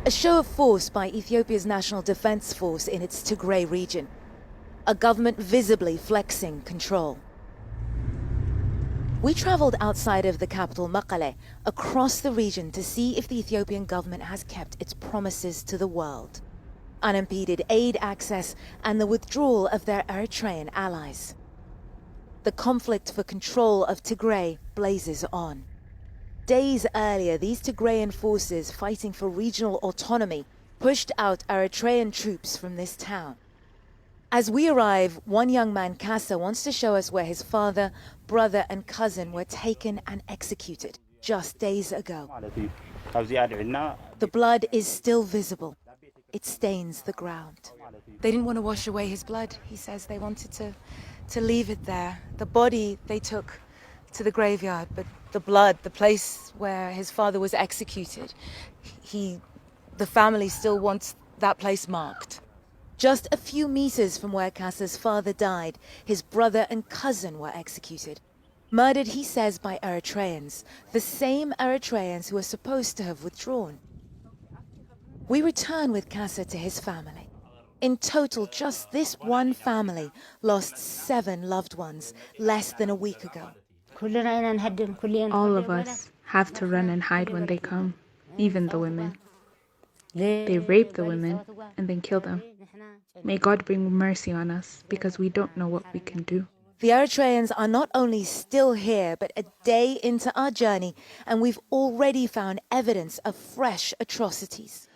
A show of force by Ethiopia's National Defense Force in its Tigray region. A government visibly flexing control. We traveled outside of the capital Mekelle, across the region to see if the Ethiopian government has kept its promises to the world. Unimpeded aid access and the withdrawal of their Eritrean allies. The conflict for control of Tigray blazes on. Days earlier, these Tigrayan forces fighting for regional autonomy pushed out Eritrean troops from this town. As we arrive, one young man, Kassa, wants to show us where his father, brother and cousin were taken and executed just days ago. The blood is still visible. It stains the ground. They didn't want to wash away his blood. He says they wanted to leave it there. The body they took to the graveyard, but the blood, the place where his father was executed, the family still wants that place marked. Just a few meters from where Kassa's father died, his brother and cousin were executed. Murdered, he says, by Eritreans, the same Eritreans who are supposed to have withdrawn. We return with Kassa to his family. In total, just this one family lost 7 loved ones less than a week ago. All of us have to run and hide when they come, even the women. They rape the women and then kill them. May God bring mercy on us, because we don't know what we can do. The Eritreans are not only still here, but a day into our journey, and we've already found evidence of fresh atrocities.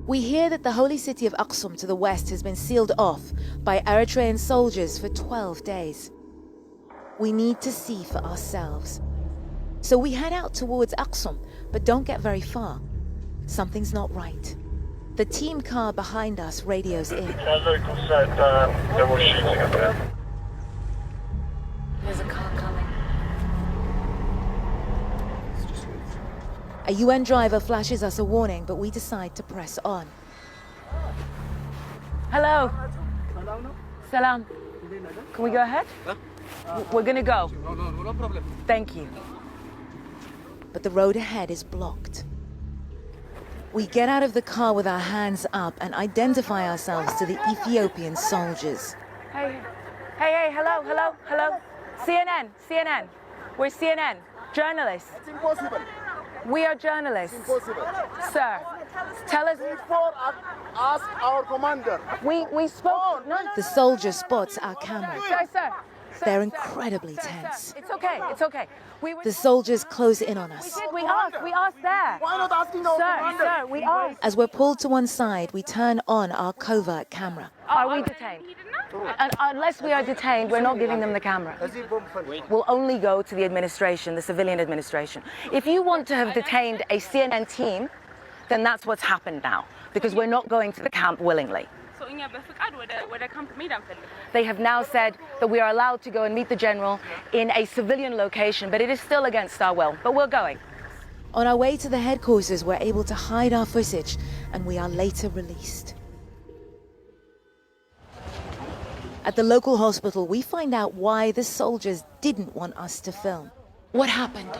We hear that the holy city of Aksum to the west has been sealed off by Eritrean soldiers for 12 days. We need to see for ourselves. So we head out towards Aksum, but don't get very far. Something's not right. The team car behind us radios in. There's a car coming. A UN driver flashes us a warning, but we decide to press on. Hello. Salam. Can we go ahead? We're gonna go. No problem. Thank you. But the road ahead is blocked. We get out of the car with our hands up and identify ourselves to the Ethiopian soldiers. Hey, hello. CNN. We're CNN, journalists. It's impossible. We are journalists. It's impossible. Sir, tell us. Ask our commander. We spoke. No. The soldier spots our camera. Sir. They're incredibly tense. It's okay. The soldiers close in on us. We asked there. Why not asking our commander? Sir, we asked. As we're pulled to one side, we turn on our covert camera. Are we detained? Unless we are detained, we're not giving them the camera. We'll only go to the administration, the civilian administration. If you want to have detained a CNN team, then that's what's happened now, because we're not going to the camp willingly. They have now said that we are allowed to go and meet the general in a civilian location, but it is still against our will. But we're going. On our way to the headquarters, we're able to hide our footage, and we are later released. At the local hospital, we find out why the soldiers didn't want us to film. What happened?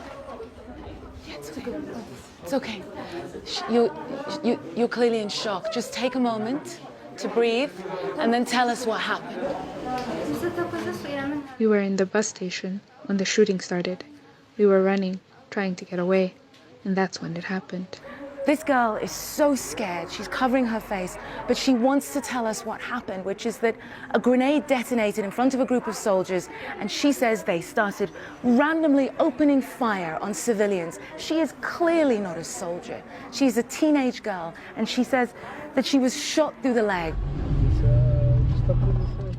Yeah, it's okay. You're clearly in shock. Just take a moment to breathe and then tell us what happened. We were in the bus station when the shooting started. We were running, trying to get away, and that's when it happened. This girl is so scared. She's covering her face, but she wants to tell us what happened, which is that a grenade detonated in front of a group of soldiers, and she says they started randomly opening fire on civilians. She is clearly not a soldier. She's a teenage girl, and she says that she was shot through the leg.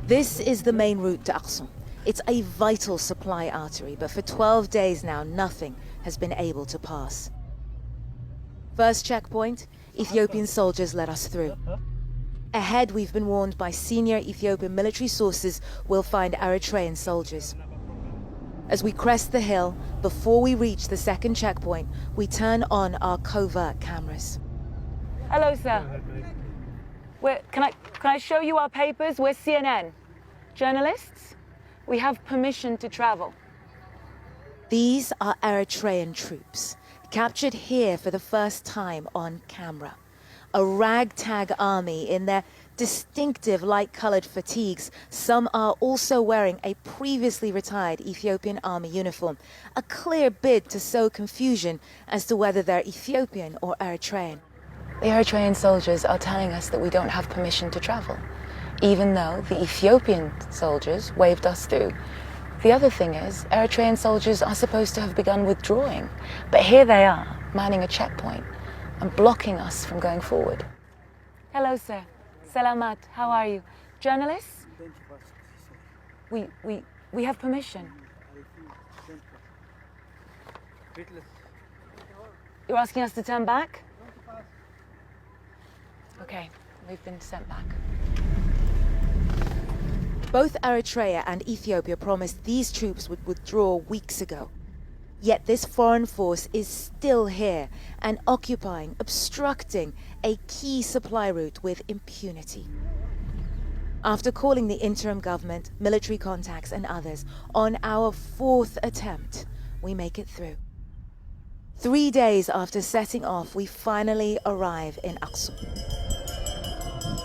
This is the main route to Aksum. It's a vital supply artery, but for 12 days now, nothing has been able to pass. First checkpoint, Ethiopian soldiers let us through. Ahead, we've been warned by senior Ethiopian military sources we'll find Eritrean soldiers. As we crest the hill, before we reach the second checkpoint, we turn on our covert cameras. Hello, sir. Can I show you our papers? We're CNN. Journalists? We have permission to travel. These are Eritrean troops, captured here for the first time on camera. A ragtag army in their distinctive light-colored fatigues. Some are also wearing a previously retired Ethiopian army uniform, a clear bid to sow confusion as to whether they're Ethiopian or Eritrean. The Eritrean soldiers are telling us that we don't have permission to travel, even though the Ethiopian soldiers waved us through. The other thing is, Eritrean soldiers are supposed to have begun withdrawing, but here they are, manning a checkpoint and blocking us from going forward. Hello, sir. Salamat. How are you? Journalists? We have permission. You're asking us to turn back? Okay, we've been sent back. Both Eritrea and Ethiopia promised these troops would withdraw weeks ago. Yet this foreign force is still here and occupying, obstructing a key supply route with impunity. After calling the interim government, military contacts and others, on our fourth attempt, we make it through. 3 days after setting off, we finally arrive in Aksum,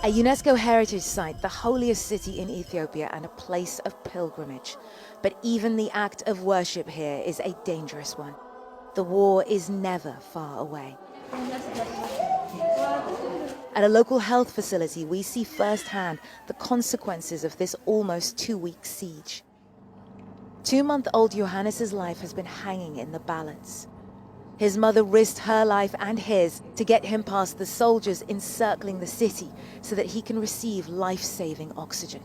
a UNESCO heritage site, the holiest city in Ethiopia and a place of pilgrimage. But even the act of worship here is a dangerous one. The war is never far away. At a local health facility, we see firsthand the consequences of this almost 2-week siege. 2-month-old Johannes's life has been hanging in the balance. His mother risked her life and his to get him past the soldiers encircling the city so that he can receive life-saving oxygen.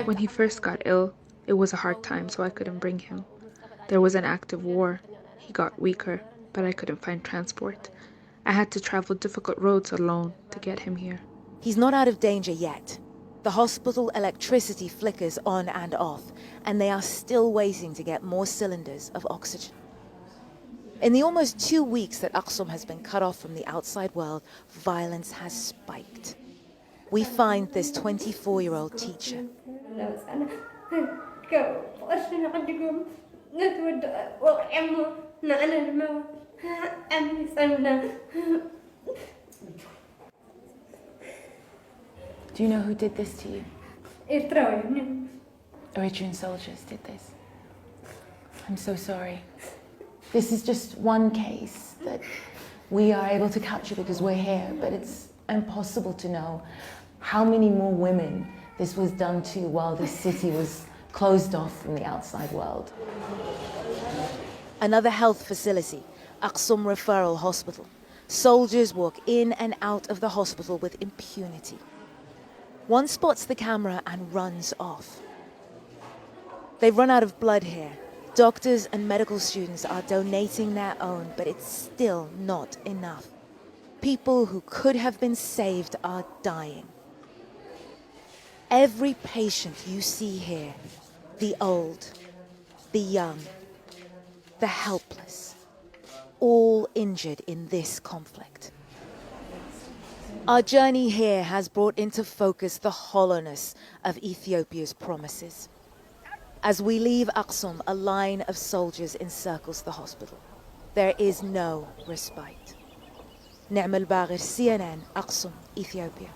When he first got ill, it was a hard time, so I couldn't bring him. There was an active war. He got weaker, but I couldn't find transport. I had to travel difficult roads alone to get him here. He's not out of danger yet. The hospital electricity flickers on and off, and they are still waiting to get more cylinders of oxygen. In the almost 2 weeks that Aksum has been cut off from the outside world, violence has spiked. We find this 24-year-old teacher. Do you know who did this to you? Eritrean soldiers did this. I'm so sorry. This is just one case that we are able to capture because we're here, but it's impossible to know how many more women this was done to while this city was closed off from the outside world. Another health facility, Aksum Referral Hospital. Soldiers walk in and out of the hospital with impunity. One spots the camera and runs off. They've run out of blood here. Doctors and medical students are donating their own, but it's still not enough. People who could have been saved are dying. Every patient you see here, the old, the young, the helpless, all injured in this conflict. Our journey here has brought into focus the hollowness of Ethiopia's promises. As we leave Aksum, a line of soldiers encircles the hospital. There is no respite. Nima Elbagir, CNN, Aksum, Ethiopia.